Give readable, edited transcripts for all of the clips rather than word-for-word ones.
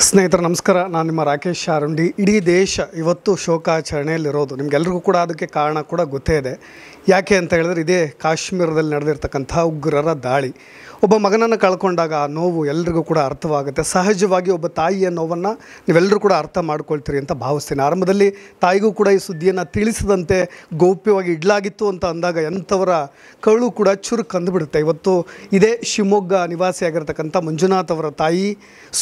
ಸ್ನೇಹಿತರೆ ನಮಸ್ಕಾರ. ನಾನು ನಿಮ್ಮ ರಾಕೇಶ್ ಶಾರುಂಡಿ. ಇಡೀ ದೇಶ ಇವತ್ತು ಶೋಕಾಚರಣೆಯಲ್ಲಿರೋದು ನಿಮಗೆಲ್ರಿಗೂ ಕೂಡ ಅದಕ್ಕೆ ಕಾರಣ ಕೂಡ ಗೊತ್ತೇ ಇದೆ. ಯಾಕೆ ಅಂತ ಹೇಳಿದ್ರೆ ಇದೇ ಕಾಶ್ಮೀರದಲ್ಲಿ ನಡೆದಿರ್ತಕ್ಕಂಥ ಉಗ್ರರ ದಾಳಿ. ಒಬ್ಬ ಮಗನನ್ನು ಕಳ್ಕೊಂಡಾಗ ಆ ನೋವು ಎಲ್ರಿಗೂ ಕೂಡ ಅರ್ಥವಾಗುತ್ತೆ. ಸಹಜವಾಗಿ ಒಬ್ಬ ತಾಯಿಯ ನೋವನ್ನು ನೀವೆಲ್ಲರೂ ಕೂಡ ಅರ್ಥ ಮಾಡ್ಕೊಳ್ತೀರಿ ಅಂತ ಭಾವಿಸ್ತೀನಿ. ಆರಂಭದಲ್ಲಿ ತಾಯಿಗೂ ಕೂಡ ಈ ಸುದ್ದಿಯನ್ನು ತಿಳಿಸದಂತೆ ಗೌಪ್ಯವಾಗಿ ಇಡಲಾಗಿತ್ತು ಅಂತ ಅಂದಾಗ ಎಂಥವರ ಕಳು ಕೂಡ ಚುರುಕು ಅಂದುಬಿಡುತ್ತೆ. ಇವತ್ತು ಇದೇ ಶಿವಮೊಗ್ಗ ನಿವಾಸಿಯಾಗಿರ್ತಕ್ಕಂಥ ಮಂಜುನಾಥ್ ಅವರ ತಾಯಿ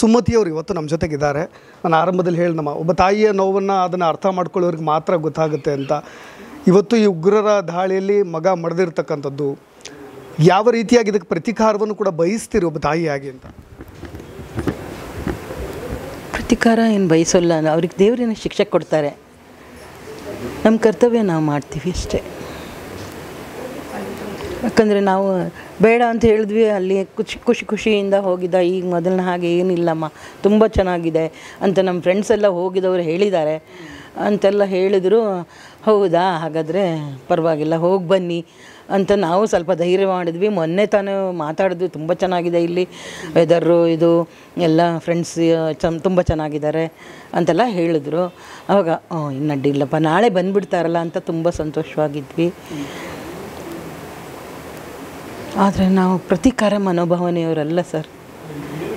ಸುಮತಿಯವರು ಇವತ್ತು ನಮ್ಮ ಜೊತೆಗಿದ್ದಾರೆ. ನಾನು ಆರಂಭದಲ್ಲಿ ಹೇಳಿ ಒಬ್ಬ ತಾಯಿಯ ನೋವನ್ನು ಅದನ್ನು ಅರ್ಥ ಮಾಡ್ಕೊಳ್ಳೋರಿಗೆ ಮಾತ್ರ ಗೊತ್ತಾಗುತ್ತೆ ಅಂತ. ಇವತ್ತು ಈ ಉಗ್ರರ ದಾಳಿಯಲ್ಲಿ ಮಗ ಮಡಿದಿರ್ತಕ್ಕಂಥದ್ದು ಯಾವ ರೀತಿಯಾಗಿ ಇದಕ್ಕೆ ಪ್ರತಿಕಾರವನ್ನು ಕೂಡ ಬಯಸ್ತೀರಿ ಒಬ್ಬ ತಾಯಿಯಾಗಿ ಅಂತ? ಪ್ರತಿಕಾರ ಏನು ಬಯಸೋಲ್ಲ, ಅವ್ರಿಗೆ ದೇವರೇನು ಶಿಕ್ಷೆ ಕೊಡ್ತಾರೆ. ನಮ್ಮ ಕರ್ತವ್ಯ ನಾವು ಮಾಡ್ತೀವಿ ಅಷ್ಟೇ. ಯಾಕಂದರೆ ನಾವು ಬೇಡ ಅಂತ ಹೇಳಿದ್ವಿ, ಅಲ್ಲಿ ಖುಷಿಯಿಂದ ಹೋಗಿದ್ದ. ಈಗ ಮೊದಲನ ಹಾಗೆ ಏನಿಲ್ಲಮ್ಮ, ತುಂಬ ಚೆನ್ನಾಗಿದೆ ಅಂತ ನಮ್ಮ ಫ್ರೆಂಡ್ಸ್ ಎಲ್ಲ ಹೋಗಿದವರು ಹೇಳಿದ್ದಾರೆ ಅಂತೆಲ್ಲ ಹೇಳಿದರು. ಹೌದಾ, ಹಾಗಾದರೆ ಪರವಾಗಿಲ್ಲ, ಹೋಗಿ ಬನ್ನಿ ಅಂತ ನಾವು ಸ್ವಲ್ಪ ಧೈರ್ಯ ಮಾಡಿದ್ವಿ. ಮೊನ್ನೆ ತಾನು ಮಾತಾಡಿದ್ವಿ, ತುಂಬ ಚೆನ್ನಾಗಿದೆ ಇಲ್ಲಿ ವೆದರು, ಇದು ಎಲ್ಲ ಫ್ರೆಂಡ್ಸ್ ತುಂಬ ಚೆನ್ನಾಗಿದ್ದಾರೆ ಅಂತೆಲ್ಲ ಹೇಳಿದ್ರು. ಆವಾಗ ಇನ್ನು ಅಡ್ಡಿಲ್ಲಪ್ಪ, ನಾಳೆ ಬಂದುಬಿಡ್ತಾರಲ್ಲ ಅಂತ ತುಂಬ ಸಂತೋಷವಾಗಿದ್ವಿ. ಆದರೆ ನಾವು ಪ್ರತಿಕಾರ ಮನೋಭಾವನೆಯವರಲ್ಲ ಸರ್.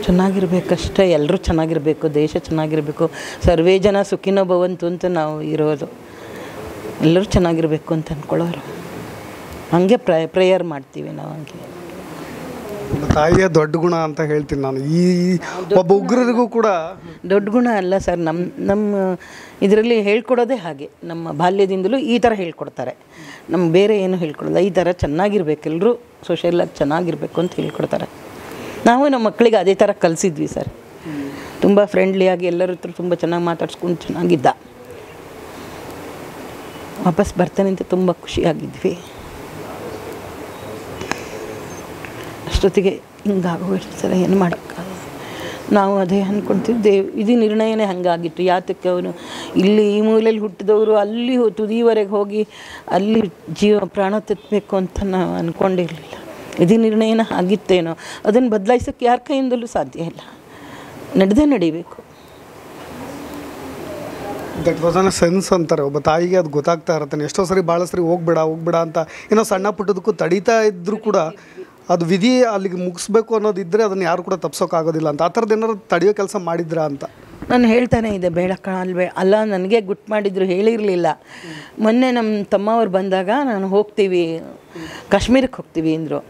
ಚೆನ್ನಾಗಿರ್ಬೇಕಷ್ಟೇ, ಎಲ್ಲರೂ ಚೆನ್ನಾಗಿರಬೇಕು, ದೇಶ ಚೆನ್ನಾಗಿರಬೇಕು, ಸರ್ವೇ ಜನ ಸುಖಿನೋ ಭವಂತು ಅಂತ ನಾವು ಇರೋದು. ಎಲ್ಲರೂ ಚೆನ್ನಾಗಿರಬೇಕು ಅಂತ ಅಂದ್ಕೊಳ್ಳೋರು. ಹಾಗೆ ಪ್ರೇಯರ್ ಮಾಡ್ತೀವಿ ನಾವು. ಹಂಗೆ ತಾಯಿಯ ದೊಡ್ಡ ಗುಣ ಅಂತ ಹೇಳ್ತೀನಿ ನಾನು. ಈ ಒಬ್ಬ ಉಗ್ರರಿಗೂ ಕೂಡ ದೊಡ್ಡ ಗುಣ ಅಲ್ಲ ಸರ್, ನಮ್ಮ ಇದರಲ್ಲಿ ಹೇಳ್ಕೊಡೋದೇ ಹಾಗೆ. ನಮ್ಮ ಬಾಲ್ಯದಿಂದಲೂ ಈ ಥರ ಹೇಳ್ಕೊಡ್ತಾರೆ. ನಮ್ಮ ಬೇರೆ ಏನು ಹೇಳ್ಕೊಡೋಲ್ಲ, ಈ ಥರ ಚೆನ್ನಾಗಿರ್ಬೇಕು, ಎಲ್ಲರೂ ಸೋಷಿಯಲಾಗಿ ಚೆನ್ನಾಗಿರಬೇಕು ಅಂತ ಹೇಳ್ಕೊಡ್ತಾರೆ. ನಾವು ನಮ್ಮ ಮಕ್ಕಳಿಗೆ ಅದೇ ಥರ ಕಲಿಸಿದ್ವಿ ಸರ್. ತುಂಬ ಫ್ರೆಂಡ್ಲಿಯಾಗಿ ಎಲ್ಲರ ಹತ್ರ ತುಂಬ ಚೆನ್ನಾಗಿ ಮಾತಾಡ್ಸ್ಕೊಂಡು ಚೆನ್ನಾಗಿದ್ದ. ವಾಪಸ್ ಬರ್ತಾನೆ ಅಂತ ತುಂಬ ಖುಷಿಯಾಗಿದ್ವಿ. ಅಷ್ಟೊತ್ತಿಗೆ ಹಿಂಗಾಗೋಗಿರ್ತಾರೆ, ಏನು ಮಾಡೋಕ್ಕಾಗಲ್ಲ. ನಾವು ಅದೇ ಅಂದ್ಕೊಳ್ತೀವಿ, ಇದು ನಿರ್ಣಯನೇ ಹಾಗಾಗಿತ್ತು. ಯಾತಕ್ಕೆ ಅವನು ಇಲ್ಲಿ ಈ ಮೂಲೆಯಲ್ಲಿ ಹುಟ್ಟಿದವರು ಅಲ್ಲಿ ತುದಿವರೆಗೆ ಹೋಗಿ ಅಲ್ಲಿ ಪ್ರಾಣ ತೆತ್ತಬೇಕು ಅಂತ ನಾವು ಅಂದ್ಕೊಂಡಿರಲಿಲ್ಲ. ಇದು ನಿರ್ಣಯನ ಆಗಿತ್ತೇನೋ, ಅದನ್ನು ಬದಲಾಯಿಸೋಕ್ಕೆ ಯಾರ ಕೈಯಿಂದಲೂ ಸಾಧ್ಯ ಇಲ್ಲ. ನಡೀಬೇಕು. ದಟ್ ವಾಸ್ ಅನ್ ಸೆನ್ಸ್ ಅಂತಾರೆ. ಒಬ್ಬ ತಾಯಿಗೆ ಅದು ಗೊತ್ತಾಗ್ತಾ ಇರುತ್ತೆ. ಎಷ್ಟೋ ಸರಿ ಭಾಳ ಸರಿ ಹೋಗ್ಬೇಡ ಅಂತ ಏನೋ ಸಣ್ಣ ಪುಟ್ಟದಕ್ಕೂ ತಡೀತಾ ಇದ್ದರೂ ಕೂಡ ಅದು ವಿಧಿ ಅಲ್ಲಿಗೆ ಮುಗಿಸ್ಬೇಕು ಅನ್ನೋದಿದ್ದರೆ ಅದನ್ನು ಯಾರು ಕೂಡ ತಪ್ಸೋಕ್ಕಾಗೋದಿಲ್ಲ ಅಂತ. ಆ ಥರದ್ದು ಏನಾದ್ರು ತಡೆಯೋ ಕೆಲಸ ಮಾಡಿದ್ರಾ ಅಂತ ನಾನು ಹೇಳ್ತಾನೆ ಇದೆ. ಬೇಡ ಅಲ್ಲ, ನನಗೆ ಗುಟ್ಟು ಮಾಡಿದ್ರು, ಹೇಳಿರಲಿಲ್ಲ. ಮೊನ್ನೆ ನಮ್ಮ ತಮ್ಮವ್ರು ಬಂದಾಗ ನಾನು ಹೋಗ್ತೀವಿ, ಕಾಶ್ಮೀರಕ್ಕೆ ಹೋಗ್ತೀವಿ ಅಂದರು.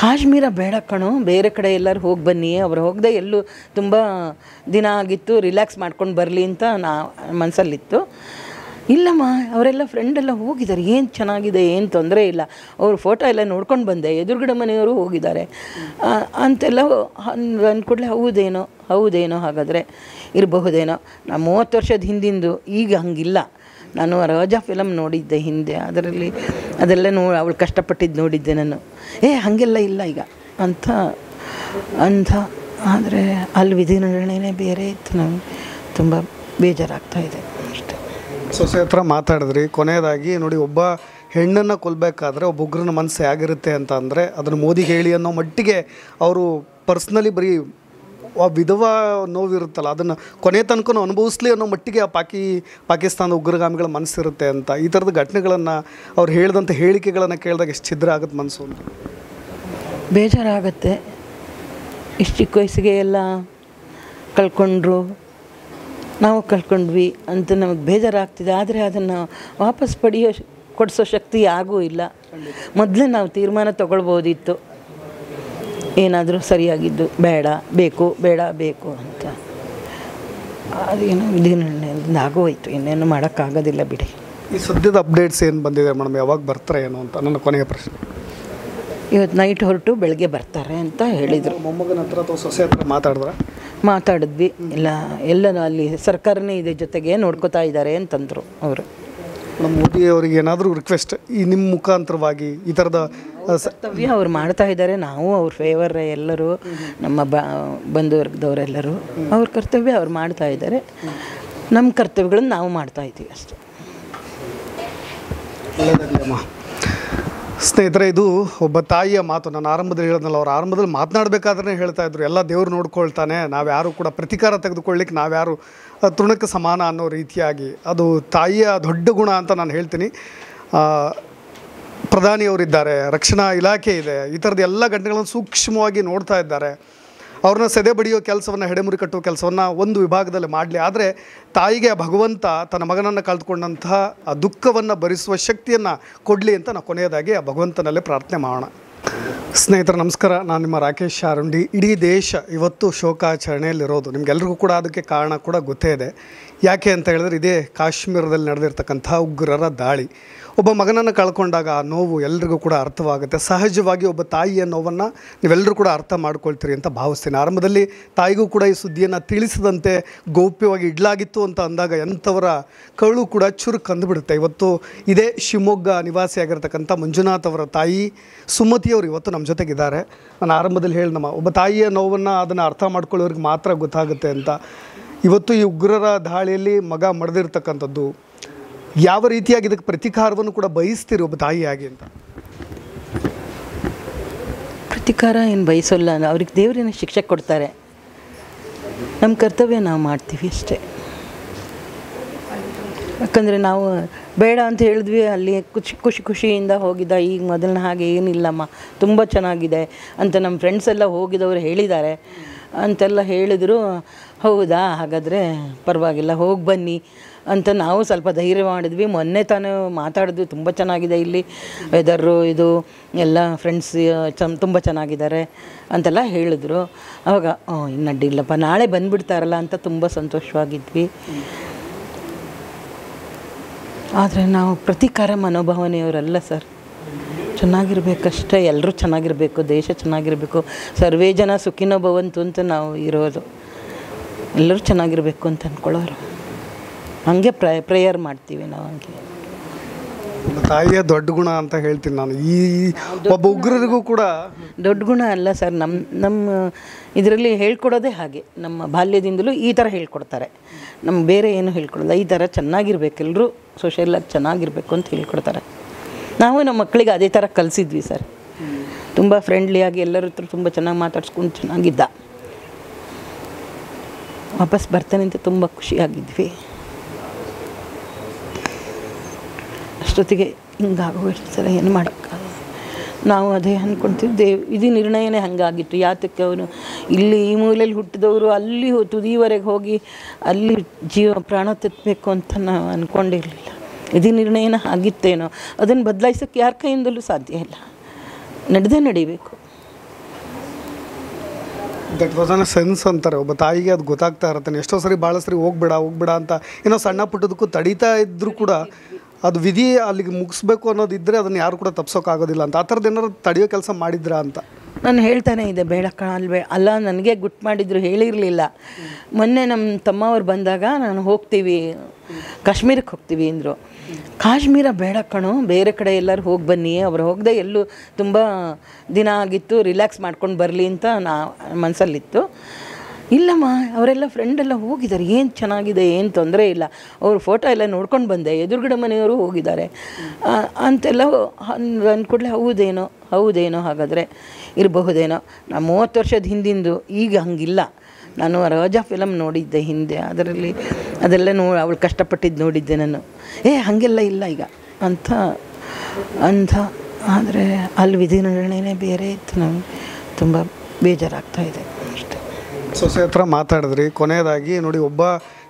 ಕಾಶ್ಮೀರ ಬೇಡ ಕಣೋ, ಬೇರೆ ಕಡೆ ಎಲ್ಲರೂ ಹೋಗಿ ಬನ್ನಿ. ಅವ್ರು ಹೋಗದೆ ಎಲ್ಲೂ ತುಂಬ ದಿನ ಆಗಿತ್ತು, ರಿಲ್ಯಾಕ್ಸ್ ಮಾಡ್ಕೊಂಡು ಬರಲಿ ಅಂತ ಮನಸ್ಸಲ್ಲಿತ್ತು. ಇಲ್ಲಮ್ಮ, ಅವರೆಲ್ಲ ಫ್ರೆಂಡೆಲ್ಲ ಹೋಗಿದ್ದಾರೆ, ಏನು ಚೆನ್ನಾಗಿದೆ, ಏನು ತೊಂದರೆ ಇಲ್ಲ. ಅವ್ರ ಫೋಟೋ ಎಲ್ಲ ನೋಡ್ಕೊಂಡು ಬಂದೆ, ಎದುರುಗಡೆ ಮನೆಯವರು ಹೋಗಿದ್ದಾರೆ ಅಂತೆಲ್ಲ ಅಂದ್ಕೊಡ್ಲೆ. ಹೌದೇನೋ ಹಾಗಾದರೆ ಇರಬಹುದೇನೋ. ನಾನು 30 ವರ್ಷದ ಹಿಂದಿಂದು, ಈಗ ಹಂಗಿಲ್ಲ. ನಾನು ರೋಜಾ ಫಿಲಮ್ ನೋಡಿದ್ದೆ ಹಿಂದೆ, ಅದರಲ್ಲಿ ಅದೆಲ್ಲ ಅವಳು ಕಷ್ಟಪಟ್ಟಿದ್ದು ನೋಡಿದ್ದೆ ನಾನು. ಹಾಗೆಲ್ಲ ಇಲ್ಲ ಈಗ ಅಂತ ಆದರೆ ಅಲ್ಲಿ ವಿಧಿ ನಿರ್ಣಯನೇ ಬೇರೆ ಇತ್ತು. ನಮಗೆ ತುಂಬ ಬೇಜಾರಾಗ್ತಾಯಿದೆ ಅಷ್ಟೇ. ಸೊಸೆ ಹತ್ರ ಮಾತಾಡಿದ್ರಿ. ಕೊನೆಯದಾಗಿ ನೋಡಿ, ಒಬ್ಬ ಹೆಣ್ಣನ್ನು ಕೊಲ್ಲಬೇಕಾದ್ರೆ ಒಬ್ಬ ಉಗ್ರನ ಮನಸ್ಸು ಹೇಗಿರುತ್ತೆ ಅಂತ ಅಂದರೆ ಅದನ್ನು ಮೋದಿಗೆ ಹೇಳಿ ಅನ್ನೋ ಮಟ್ಟಿಗೆ ಅವರು ಪರ್ಸ್ನಲಿ ಬರೀ ಆ ವಿಧವಾ ನೋವಿರುತ್ತಲ್ಲ ಅದನ್ನು ಕೊನೆ ತನಕ ಅನುಭವಿಸ್ಲಿ ಅನ್ನೋ ಮಟ್ಟಿಗೆ ಆ ಪಾಕಿಸ್ತಾನದ ಉಗ್ರಗಾಮಿಗಳ ಮನಸ್ಸಿರುತ್ತೆ ಅಂತ. ಈ ಥರದ ಘಟನೆಗಳನ್ನು ಅವ್ರು ಹೇಳಿದಂಥ ಹೇಳಿಕೆಗಳನ್ನು ಕೇಳಿದಾಗ ಎಷ್ಟು ಛಿದ್ರ ಆಗುತ್ತೆ ಮನಸ್ಸು ಅಂತ. ಬೇಜಾರಾಗುತ್ತೆ. ಇಷ್ಟು ಚಿಕ್ಕ ವಯಸ್ಸಿಗೆ ಎಲ್ಲ ಕಳ್ಕೊಂಡ್ರು, ನಾವು ಕಳ್ಕೊಂಡ್ವಿ ಅಂತ ನಮಗೆ ಬೇಜಾರಾಗ್ತಿದೆ. ಆದರೆ ಅದನ್ನು ವಾಪಸ್ ಕೊಡಿಸೋ ಶಕ್ತಿ ಯಾರಿಗೂ ಇಲ್ಲ. ಮೊದಲೇ ನಾವು ತೀರ್ಮಾನ ತೊಗೊಳ್ಬೋದಿತ್ತು, ಏನಾದರೂ ಸರಿಯಾಗಿದ್ದು, ಬೇಡ ಬೇಕು ಅಂತ. ಅದೇನೋ ವಿಧಿ ನಿರ್ಣಯದಿಂದ ಆಗೋಯ್ತು, ಇನ್ನೇನು ಮಾಡೋಕ್ಕಾಗೋದಿಲ್ಲ ಬಿಡಿ. ಈ ಸದ್ಯದ ಅಪ್ಡೇಟ್ಸ್ ಏನು ಬಂದಿದೆ ಮೇಡಮ್? ಯಾವಾಗ ಬರ್ತಾರೆ ಏನೋ ಅಂತ ನನ್ನ ಕೊನೆಯ ಪ್ರಶ್ನೆ. ಇವತ್ತು ನೈಟ್ ಹೊರಟು ಬೆಳಗ್ಗೆ ಬರ್ತಾರೆ ಅಂತ ಹೇಳಿದರು. ಮೊಮ್ಮಗನ ಹತ್ರ ಅಥವಾ ಸೊಸೆ ಹತ್ರ ಮಾತಾಡಿದ್ವಿ. ಎಲ್ಲ ಅಲ್ಲಿ ಸರ್ಕಾರನೇ ಇದೆ ಜೊತೆಗೆ ನೋಡ್ಕೋತಾ ಇದ್ದಾರೆ ಅಂತಂದರು ಅವರು. ನಮ್ಮ ಮೋದಿ ಅವರಿಗೆ ಏನಾದರೂ ರಿಕ್ವೆಸ್ಟ್ ಈ ನಿಮ್ಮ ಮುಖಾಂತರವಾಗಿ ಈ ಥರದ ಕರ್ತವ್ಯ ಅವ್ರು ಮಾಡ್ತಾ ಇದ್ದಾರೆ. ನಾವು ಅವ್ರ ಫೇವರ್, ಎಲ್ಲರೂ ನಮ್ಮ ಬಂಧುವರ್ಗದವರೆಲ್ಲರೂ ಅವ್ರ ಕರ್ತವ್ಯ ಅವ್ರು ಮಾಡ್ತಾ ಇದ್ದಾರೆ. ನಮ್ಮ ಕರ್ತವ್ಯಗಳನ್ನು ನಾವು ಮಾಡ್ತಾ ಇದ್ದೀವಿ ಅಷ್ಟೇ. ಒಳ್ಳೆಯದಾಗಲಿ ಅಮ್ಮ. ಸ್ನೇಹಿತರೆ, ಇದು ಒಬ್ಬ ತಾಯಿಯ ಮಾತು. ನಾನು ಆರಂಭದಲ್ಲಿ ಹೇಳಿದ್ನಲ್ಲ, ಅವ್ರು ಆರಂಭದಲ್ಲಿ ಮಾತನಾಡಬೇಕಾದ್ರೆ ಹೇಳ್ತಾ ಇದ್ರು, ಎಲ್ಲ ದೇವರು ನೋಡ್ಕೊಳ್ತಾನೆ, ನಾವ್ಯಾರು ಕೂಡ ಪ್ರತಿಕಾರ ತೆಗೆದುಕೊಳ್ಳಿಕ್ಕೆ ನಾವ್ಯಾರು ತೃಣಕ್ಕೆ ಸಮಾನ ಅನ್ನೋ ರೀತಿಯಾಗಿ. ಅದು ತಾಯಿಯ ದೊಡ್ಡ ಗುಣ ಅಂತ ನಾನು ಹೇಳ್ತೀನಿ. ಪ್ರಧಾನಿಯವರಿದ್ದಾರೆ, ರಕ್ಷಣಾ ಇಲಾಖೆ ಇದೆ, ಈ ಥರದ ಎಲ್ಲ ಘಟನೆಗಳನ್ನು ಸೂಕ್ಷ್ಮವಾಗಿ ನೋಡ್ತಾ ಇದ್ದಾರೆ. ಅವ್ರನ್ನ ಸೆದೆ ಬಡಿಯೋ ಕೆಲಸವನ್ನು, ಹೆಡೆಮುರಿ ಕಟ್ಟುವ ಕೆಲಸವನ್ನು ಒಂದು ವಿಭಾಗದಲ್ಲಿ ಮಾಡಲಿ. ಆದರೆ ತಾಯಿಗೆ ಭಗವಂತ ತನ್ನ ಮಗನನ್ನು ಕಳೆದುಕೊಂಡಂತಹ ಆ ದುಃಖವನ್ನು ಭರಿಸುವ ಶಕ್ತಿಯನ್ನು ಕೊಡಲಿ ಅಂತ ನಾವು ಕೊನೆಯದಾಗಿ ಆ ಭಗವಂತನಲ್ಲೇ ಪ್ರಾರ್ಥನೆ ಮಾಡೋಣ. ಸ್ನೇಹಿತರೆ ನಮಸ್ಕಾರ, ನಾನು ನಿಮ್ಮ ರಾಕೇಶ್ ಶಾರುಂಡಿ. ಇಡೀ ದೇಶ ಇವತ್ತು ಶೋಕಾಚರಣೆಯಲ್ಲಿರೋದು, ನಿಮಗೆಲ್ರಿಗೂ ಕೂಡ ಅದಕ್ಕೆ ಕಾರಣ ಕೂಡ ಗೊತ್ತೇ ಇದೆ. ಯಾಕೆ ಅಂತ ಹೇಳಿದ್ರೆ, ಇದೇ ಕಾಶ್ಮೀರದಲ್ಲಿ ನಡೆದಿರ್ತಕ್ಕಂಥ ಉಗ್ರರ ದಾಳಿ. ಒಬ್ಬ ಮಗನನ್ನು ಕಳ್ಕೊಂಡಾಗ ಆ ನೋವು ಎಲ್ರಿಗೂ ಕೂಡ ಅರ್ಥವಾಗುತ್ತೆ. ಸಹಜವಾಗಿ ಒಬ್ಬ ತಾಯಿಯ ನೋವನ್ನು ನೀವೆಲ್ಲರೂ ಕೂಡ ಅರ್ಥ ಮಾಡ್ಕೊಳ್ತೀರಿ ಅಂತ ಭಾವಿಸ್ತೀನಿ. ಆರಂಭದಲ್ಲಿ ತಾಯಿಗೂ ಕೂಡ ಈ ಸುದ್ದಿಯನ್ನು ತಿಳಿಸದಂತೆ ಗೌಪ್ಯವಾಗಿ ಇಡಲಾಗಿತ್ತು ಅಂತ ಅಂದಾಗ ಎಂಥವರ ಕರುಳು ಕೂಡ ಚುರುಕು ಅಂದುಬಿಡುತ್ತೆ. ಇವತ್ತು ಇದೇ ಶಿವಮೊಗ್ಗ ನಿವಾಸಿಯಾಗಿರ್ತಕ್ಕಂಥ ಮಂಜುನಾಥ್ ಅವರ ತಾಯಿ ಸುಮತಿಯವರು ಇವತ್ತು ನಮ್ಮ ಜೊತೆಗಿದ್ದಾರೆ. ನಾನು ಆರಂಭದಲ್ಲಿ ಹೇಳಿ, ಒಬ್ಬ ತಾಯಿಯ ನೋವನ್ನು ಅದನ್ನು ಅರ್ಥ ಮಾಡ್ಕೊಳ್ಳೋರಿಗೆ ಮಾತ್ರ ಗೊತ್ತಾಗುತ್ತೆ ಅಂತ. ಇವತ್ತು ಈ ಉಗ್ರರ ದಾಳಿಯಲ್ಲಿ ಮಗ ಮಡಿದಿರ್ತಕ್ಕಂಥದ್ದು, ಯಾವ ರೀತಿಯಾಗಿ ಇದಕ್ಕೆ ಪ್ರತಿಕಾರವನ್ನು ಕೂಡ ಬಯಸ್ತೀರಿ ಒಬ್ಬ ತಾಯಿಯಾಗಿ ಅಂತ? ಪ್ರತಿಕಾರ ಏನು ಬಯಸೋಲ್ಲ, ಅವ್ರಿಗೆ ದೇವರಿನ ಶಿಕ್ಷೆ ಕೊಡ್ತಾರೆ, ನಮ್ಮ ಕರ್ತವ್ಯ ನಾವು ಮಾಡ್ತೀವಿ ಅಷ್ಟೇ. ಯಾಕಂದರೆ ನಾವು ಬೇಡ ಅಂತ ಹೇಳಿದ್ವಿ, ಅಲ್ಲಿ ಖುಷಿಯಿಂದ ಹೋಗಿದ್ದ. ಈಗ ಮೊದಲನ ಹಾಗೆ ಏನಿಲ್ಲಮ್ಮ, ತುಂಬ ಚೆನ್ನಾಗಿದೆ ಅಂತ ನಮ್ಮ ಫ್ರೆಂಡ್ಸ್ ಎಲ್ಲ ಹೋಗಿದವರು ಹೇಳಿದ್ದಾರೆ ಅಂತೆಲ್ಲ ಹೇಳಿದರು. ಹೌದಾ, ಹಾಗಾದರೆ ಪರವಾಗಿಲ್ಲ, ಹೋಗಿ ಬನ್ನಿ ಅಂತ ನಾವು ಸ್ವಲ್ಪ ಧೈರ್ಯ ಮಾಡಿದ್ವಿ. ಮೊನ್ನೆ ತಾನು ಮಾತಾಡಿದ್ವಿ, ತುಂಬ ಚೆನ್ನಾಗಿದೆ ಇಲ್ಲಿ ವೆದರು, ಇದು ಎಲ್ಲ ಫ್ರೆಂಡ್ಸ್ ತುಂಬ ಚೆನ್ನಾಗಿದ್ದಾರೆ ಅಂತೆಲ್ಲ ಹೇಳಿದ್ರು. ಆವಾಗ ಇನ್ನು ಅಡ್ಡಿಲ್ಲಪ್ಪ, ನಾಳೆ ಬಂದುಬಿಡ್ತಾರಲ್ಲ ಅಂತ ತುಂಬ ಸಂತೋಷವಾಗಿದ್ವಿ. ಆದರೆ ನಾವು ಪ್ರತಿಕಾರ ಮನೋಭಾವನೆಯವರಲ್ಲ ಸರ್. ಚೆನ್ನಾಗಿರ್ಬೇಕಷ್ಟೇ, ಎಲ್ಲರೂ ಚೆನ್ನಾಗಿರಬೇಕು, ದೇಶ ಚೆನ್ನಾಗಿರಬೇಕು, ಸರ್ವೇ ಜನ ಸುಖಿನೋ ಭವಂತು ಅಂತ ನಾವು ಇರೋದು. ಎಲ್ಲರೂ ಚೆನ್ನಾಗಿರಬೇಕು ಅಂತ ಅಂದ್ಕೊಳ್ಳೋರು, ಹಂಗೆ ಪ್ರೇಯರ್ ಮಾಡ್ತೀವಿ ನಾವು. ಹಂಗೆ ತಾಯಿಯ ದೊಡ್ಡ ಗುಣ ಅಂತ ಹೇಳ್ತೀನಿ ನಾನು. ಈ ಒಬ್ಬ ಉಗ್ರರಿಗೂ ಕೂಡ ದೊಡ್ಡ ಗುಣ ಅಲ್ಲ ಸರ್, ನಮ್ಮ ಇದರಲ್ಲಿ ಹೇಳ್ಕೊಡೋದೇ ಹಾಗೆ. ನಮ್ಮ ಬಾಲ್ಯದಿಂದಲೂ ಈ ಥರ ಹೇಳ್ಕೊಡ್ತಾರೆ, ನಮ್ಮ ಬೇರೆ ಏನು ಹೇಳ್ಕೊಡೋಲ್ಲ. ಈ ಥರ ಚೆನ್ನಾಗಿರ್ಬೇಕು, ಎಲ್ಲರೂ ಸೋಷಿಯಲಾಗಿ ಚೆನ್ನಾಗಿರಬೇಕು ಅಂತ ಹೇಳ್ಕೊಡ್ತಾರೆ. ನಾವು ನಮ್ಮ ಮಕ್ಕಳಿಗೆ ಅದೇ ಥರ ಕಲಿಸಿದ್ವಿ ಸರ್. ತುಂಬ ಫ್ರೆಂಡ್ಲಿಯಾಗಿ ಎಲ್ಲರ ಹತ್ರ ತುಂಬ ಚೆನ್ನಾಗಿ ಮಾತಾಡ್ಸ್ಕೊಂಡು ಚೆನ್ನಾಗಿದ್ದ. ವಾಪಸ್ ಬರ್ತಾನೆ ಅಂತ ತುಂಬ ಖುಷಿಯಾಗಿದ್ವಿ. ಅಷ್ಟೊತ್ತಿಗೆ ಹಿಂಗಾಗೋಗಿರ್ತಾರೆ, ಏನು ಮಾಡೋಕ್ಕಾಗಲ್ಲ. ನಾವು ಅದೇ ಅಂದ್ಕೊಳ್ತೀವಿ, ಇದು ನಿರ್ಣಯನೇ ಹಾಗಾಗಿತ್ತು. ಯಾತಕ್ಕೆ ಅವನು ಇಲ್ಲಿ ಈ ಮೂಲೆಯಲ್ಲಿ ಹುಟ್ಟಿದವರು ಅಲ್ಲಿ ತುದಿವರೆಗೆ ಹೋಗಿ ಅಲ್ಲಿ ಪ್ರಾಣ ತೆತ್ತಬೇಕು ಅಂತ ನಾವು ಅಂದ್ಕೊಂಡಿರಲಿಲ್ಲ. ಇದು ನಿರ್ಣಯನ ಆಗಿತ್ತೇನೋ, ಅದನ್ನು ಬದಲಾಯಿಸೋಕ್ಕೆ ಯಾರ ಕೈಯಿಂದಲೂ ಸಾಧ್ಯ ಇಲ್ಲ. ನಡೀಬೇಕು. ದಟ್ ವಾಸ್ ಅನ್ ಸೆನ್ಸ್ ಅಂತಾರೆ. ಒಬ್ಬ ತಾಯಿಗೆ ಅದು ಗೊತ್ತಾಗ್ತಾ ಇರುತ್ತೆ. ಎಷ್ಟೋ ಸರಿ ಭಾಳ ಸರಿ ಹೋಗ್ಬೇಡ ಅಂತ ಏನೋ ಸಣ್ಣ ಪುಟ್ಟದಕ್ಕೂ ತಡೀತಾ ಇದ್ದರೂ ಕೂಡ ಅದು ವಿಧಿ ಅಲ್ಲಿಗೆ ಮುಗಿಸ್ಬೇಕು ಅನ್ನೋದಿದ್ದರೆ ಅದನ್ನು ಯಾರು ಕೂಡ ತಪ್ಸೋಕ್ಕಾಗೋದಿಲ್ಲ ಅಂತ. ಆ ಥರದ್ದು ಏನಾದ್ರು ತಡೆಯೋ ಕೆಲಸ ಮಾಡಿದ್ರಾ ಅಂತ ನಾನು ಹೇಳ್ತಾನೆ ಇದೆ. ಬೇಡ ಅಲ್ಲ, ನನಗೆ ಗುಟ್ ಮಾಡಿದ್ರು, ಹೇಳಿರಲಿಲ್ಲ. ಮೊನ್ನೆ ನಮ್ಮ ತಮ್ಮವ್ರು ಬಂದಾಗ ನಾನು ಹೋಗ್ತೀವಿ, ಕಾಶ್ಮೀರಕ್ಕೆ ಹೋಗ್ತೀವಿ ಅಂದರು. ಕಾಶ್ಮೀರ ಬೇಡ ಕಣೋ, ಬೇರೆ ಕಡೆ ಎಲ್ಲರೂ ಹೋಗಿ ಬನ್ನಿ. ಅವ್ರು ಹೋಗದೆ ಎಲ್ಲೂ ತುಂಬ ದಿನ ಆಗಿತ್ತು, ರಿಲ್ಯಾಕ್ಸ್ ಮಾಡ್ಕೊಂಡು ಬರಲಿ ಅಂತ ಮನಸ್ಸಲ್ಲಿತ್ತು. ಇಲ್ಲಮ್ಮ, ಅವರೆಲ್ಲ ಫ್ರೆಂಡೆಲ್ಲ ಹೋಗಿದ್ದಾರೆ, ಏನು ಚೆನ್ನಾಗಿದೆ, ಏನು ತೊಂದರೆ ಇಲ್ಲ, ಅವ್ರ ಫೋಟೋ ಎಲ್ಲ ನೋಡ್ಕೊಂಡು ಬಂದೆ, ಎದುರುಗಡೆ ಮನೆಯವರು ಹೋಗಿದ್ದಾರೆ ಅಂತೆಲ್ಲ ಅಂದ್ಕೊಡ್ಲೆ. ಹೌದೇನೋ ಹಾಗಾದರೆ ಇರಬಹುದೇನೋ. ನಾ 30 ವರ್ಷದ ಹಿಂದಿಂದು, ಈಗ ಹಂಗಿಲ್ಲ. ನಾನು ರೋಜಾ ಫಿಲಮ್ ನೋಡಿದ್ದೆ ಹಿಂದೆ, ಅದೆಲ್ಲ ಅವಳು ಕಷ್ಟಪಟ್ಟಿದ್ದು ನೋಡಿದ್ದೆ ನಾನು. ಹಾಗೆಲ್ಲ ಇಲ್ಲ ಈಗ ಅಂತ. ಆದರೆ ಅಲ್ಲಿ ವಿಧಿ ನಿರ್ಣಯನೇ ಬೇರೆ ಇತ್ತು. ನಮಗೆ ತುಂಬ ಬೇಜಾರಾಗ್ತಾಯಿದೆ ಅಷ್ಟೇ. ಸೊಸೆ ಹತ್ರ ಮಾತಾಡಿದ್ರಿ. ಕೊನೆಯದಾಗಿ ನೋಡಿ, ಒಬ್ಬ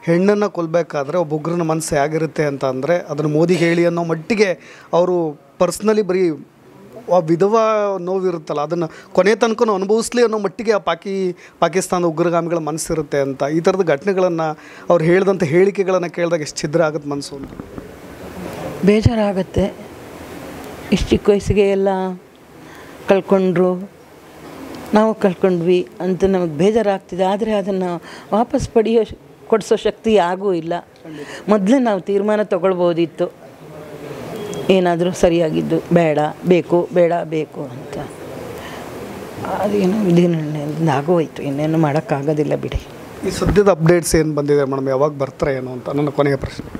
ಹೆಣ್ಣನ್ನು ಕೊಲ್ಲಬೇಕಾದ್ರೆ ಒಬ್ಬ ಉಗ್ರನ ಮನಸ್ಸು ಹೇಗಿರುತ್ತೆ ಅಂತ ಅಂದರೆ, ಅದನ್ನು ಮೋದಿಗೆ ಹೇಳಿ ಅನ್ನೋ ಮಟ್ಟಿಗೆ ಅವರು ಪರ್ಸ್ನಲಿ ಬರೀ ಆ ವಿಧವಾ ನೋವಿರುತ್ತಲ್ಲ, ಅದನ್ನು ಕೊನೆ ತನಕ ಅನುಭವಿಸ್ಲಿ ಅನ್ನೋ ಮಟ್ಟಿಗೆ ಆ ಪಾಕಿಸ್ತಾನದ ಉಗ್ರಗಾಮಿಗಳ ಮನಸ್ಸಿರುತ್ತೆ ಅಂತ. ಈ ಥರದ ಘಟನೆಗಳನ್ನು ಅವ್ರು ಹೇಳಿದಂಥ ಹೇಳಿಕೆಗಳನ್ನು ಕೇಳಿದಾಗ ಎಷ್ಟು ಛಿದ್ರ ಆಗುತ್ತೆ ಮನಸ್ಸು ಅಂತ. ಬೇಜಾರಾಗತ್ತೆ. ಇಷ್ಟು ಚಿಕ್ಕ ವಯಸ್ಸಿಗೆ ಎಲ್ಲ ಕಳ್ಕೊಂಡ್ರು, ನಾವು ಕಳ್ಕೊಂಡ್ವಿ ಅಂತ ನಮಗೆ ಬೇಜಾರಾಗ್ತಿದೆ. ಆದರೆ ಅದನ್ನು ವಾಪಸ್ ಕೊಡಿಸೋ ಶಕ್ತಿ ಯಾಗೂ ಇಲ್ಲ. ಮೊದಲೇ ನಾವು ತೀರ್ಮಾನ ತೊಗೊಳ್ಬೋದಿತ್ತು, ಏನಾದರೂ ಸರಿಯಾಗಿದ್ದು, ಬೇಕು ಅಂತ. ಅದೇನೋ ವಿಧಿ ನಿರ್ಣಯದಿಂದ ಆಗೋಯ್ತು, ಇನ್ನೇನು ಮಾಡೋಕ್ಕಾಗೋದಿಲ್ಲ ಬಿಡಿ. ಈ ಸದ್ಯದ ಅಪ್ಡೇಟ್ಸ್ ಏನು ಬಂದಿದೆ ಮೇಡಮ್, ಯಾವಾಗ ಬರ್ತಾರೆ ಏನು ಅಂತ ನನ್ನ ಕೊನೆಯ ಪ್ರಶ್ನೆ.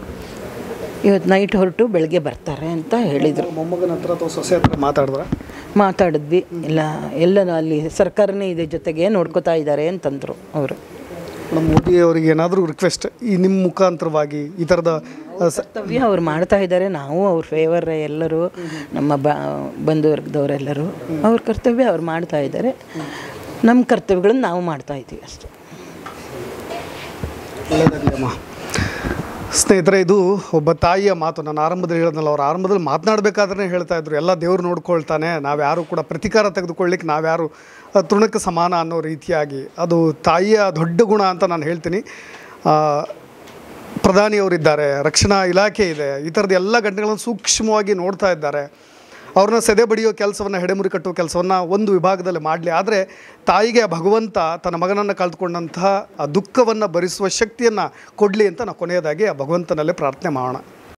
ಇವತ್ತು ನೈಟ್ ಹೊರಟು ಬೆಳಗ್ಗೆ ಬರ್ತಾರೆ ಅಂತ ಹೇಳಿದರು. ಮೊಮ್ಮಗನ ಹತ್ರ ಅಥವಾ ಸೊಸೆ ಹತ್ರ ಮಾತಾಡಿದ್ವಿ. ಎಲ್ಲ ಅಲ್ಲಿ ಸರ್ಕಾರನೇ ಇದೆ ಜೊತೆಗೆ ನೋಡ್ಕೋತಾ ಇದ್ದಾರೆ ಅಂತಂದರು ಅವರು. ಮೋದಿ ಅವರಿಗೆ ಏನಾದರೂ ರಿಕ್ವೆಸ್ಟ್ ಈ ನಿಮ್ಮ ಮುಖಾಂತರವಾಗಿ ಈ ಥರದ ಕರ್ತವ್ಯ ಅವ್ರು ಮಾಡ್ತಾ ಇದ್ದಾರೆ. ನಾವು ಅವ್ರ ಫೇವರ್ ಎಲ್ಲರೂ, ನಮ್ಮ ಬಂಧು ವರ್ಗದವರೆಲ್ಲರೂ ಅವ್ರ ಕರ್ತವ್ಯ ಅವ್ರು ಮಾಡ್ತಾ ಇದ್ದಾರೆ. ನಮ್ಮ ಕರ್ತವ್ಯಗಳನ್ನು ನಾವು ಮಾಡ್ತಾ ಇದ್ದೀವಿ ಅಷ್ಟೇ. ಸ್ನೇಹಿತರೆ, ಇದು ಒಬ್ಬ ತಾಯಿಯ ಮಾತು. ನಾನು ಆರಂಭದಲ್ಲಿ ಹೇಳಿದ್ನಲ್ಲ, ಅವ್ರು ಆರಂಭದಲ್ಲಿ ಮಾತನಾಡಬೇಕಾದ್ರೆ ಹೇಳ್ತಾ ಇದ್ರು, ಎಲ್ಲ ದೇವ್ರು ನೋಡ್ಕೊಳ್ತಾನೆ, ನಾವ್ಯಾರು ಕೂಡ ಪ್ರತಿಕಾರ ತೆಗೆದುಕೊಳ್ಳಿಕ್ಕೆ ನಾವ್ಯಾರು ತೃಣಕ್ಕೆ ಸಮಾನ ಅನ್ನೋ ರೀತಿಯಾಗಿ. ಅದು ತಾಯಿಯ ದೊಡ್ಡ ಗುಣ ಅಂತ ನಾನು ಹೇಳ್ತೀನಿ. ಪ್ರಧಾನಿಯವರಿದ್ದಾರೆ, ರಕ್ಷಣಾ ಇಲಾಖೆ ಇದೆ, ಈ ಥರದ ಎಲ್ಲ ಘಟನೆಗಳನ್ನು ಸೂಕ್ಷ್ಮವಾಗಿ ನೋಡ್ತಾ ಇದ್ದಾರೆ. ಅವ್ರನ್ನ ಸೆದೆ ಬಡಿಯೋ ಕೆಲಸವನ್ನು, ಹೆಡೆಮುರಿ ಕಟ್ಟುವ ಕೆಲಸವನ್ನು ಒಂದು ವಿಭಾಗದಲ್ಲಿ ಮಾಡಲಿ. ಆದರೆ ತಾಯಿಗೆ ಭಗವಂತ ತನ್ನ ಮಗನನ್ನು ಕಳೆದುಕೊಂಡಂತಹ ಆ ದುಃಖವನ್ನು ಭರಿಸುವ ಶಕ್ತಿಯನ್ನು ಕೊಡಲಿ ಅಂತ ನಾವು ಕೊನೆಯದಾಗಿ ಆ ಭಗವಂತನಲ್ಲೇ ಪ್ರಾರ್ಥನೆ ಮಾಡೋಣ.